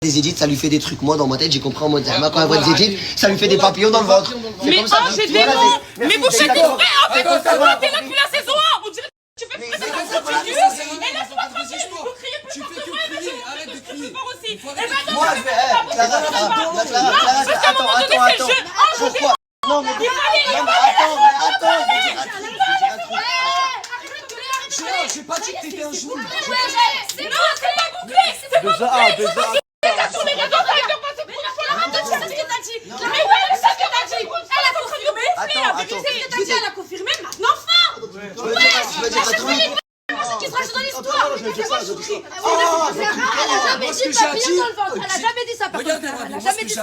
des édits, ça lui fait des trucs. Moi, dans ma tête, j'ai compris en mode Zahma, quand elle voit des édits, ça lui fait des papillons dans le ventre. Mais j'ai des noms. Mais vous faites exprès. En fait, t'es là depuis la saison 1. On dirait que tu fais exprès de faire trop dur. Et laisse-moi tranquille. Vous criez plus fort que moi. Et moi, je vais crier plus fort aussi. Et ben, moi, je vais. Attends. Pourquoi? Non, mais attends, j'ai pas dit que t'étais un jour. C'est pas bouclé. C'est pas bouclé. Sur les réseaux, t'arrêtes de passer pour la folle. Arrête de dire ce que t'as dit. Mais ouais, c'est ce que t'as dit. Elle a confirmé. Elle a confirmé. Maintenant, fin. Ouais. Qui se rajoute dans l'histoire. Elle a jamais dit papillon dans le ventre. Elle a jamais dit ça. Elle a jamais dit ça.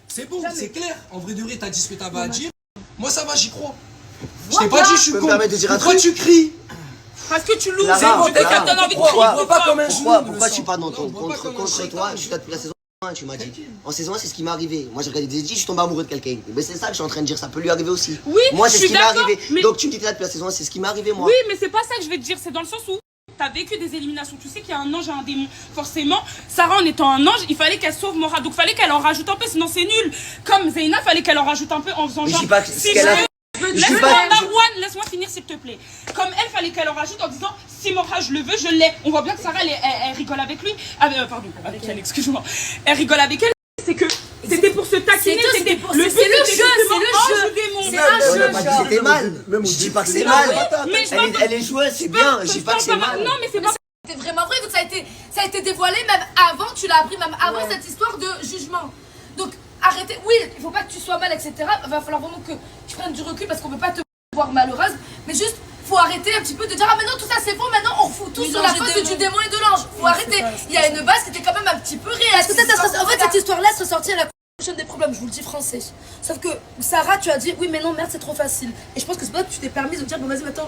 C'est bon, c'est clair. En vrai de vrai, t'as dit ce que t'avais à dire. Moi, ça va, j'y crois. Je t'ai pas dit, je suis con. Pourquoi tu cries? Parce que tu loues, Clara, c'est que ça donne envie de crier. Pourquoi je suis pas dans ton contre toi? Je suis là depuis la saison 1, tu m'as dit. En saison 1, c'est ce qui m'est arrivé. Moi, j'ai regardé des édits, je suis tombé amoureux de quelqu'un. Mais c'est ça que je suis en train de dire, ça peut lui arriver aussi. Oui, moi, c'est ce qui m'est arrivé. Mais... Donc, tu me dis là depuis la saison 1, c'est ce qui m'est arrivé, moi. Oui, mais c'est pas ça que je vais te dire, c'est dans le sens où t'as vécu des éliminations. Tu sais qu'il y a un ange et un démon. Forcément, Sarah, en étant un ange, il fallait qu'elle sauve Morad. Donc, il fallait qu'elle en rajoute un peu, sinon c'est nul. Comme Zeyna, il fallait qu'elle en rajoute un peu en faisant genre. Laisse-moi finir s'il te plaît. Comme elle, fallait qu'elle en rajoute en disant si Morad je le veux, je l'ai. On voit bien que Sarah, elle rigole avec lui. Pardon, avec elle, excuse-moi. Elle rigole avec elle. C'est que c'était pour se taquiner. C'est le jeu, c'est un jeu. C'était mal. Je dis pas que c'est mal. Elle est joueuse, c'est bien. Je dis pas que c'est mal. Non, mais c'est pas. C'était vraiment vrai, vu que ça a été dévoilé même avant, tu l'as appris même avant cette histoire de jugement. Donc arrêtez, oui, il faut pas que tu sois mal, etc. Il va falloir vraiment que tu prennes du recul parce qu'on peut pas te voir malheureuse, mais juste faut arrêter un petit peu de dire ah mais non tout ça c'est bon, maintenant on fout tout sur la faute du démon et de l'ange. Faut arrêter, il y a une base qui était quand même un petit peu réelle. En fait cette histoire-là se sortit à la prochaine des problèmes, je vous le dis français. Sauf que Sarah tu as dit oui mais non merde c'est trop facile. Et je pense que c'est pas que tu t'es permis de dire bon vas-y maintenant.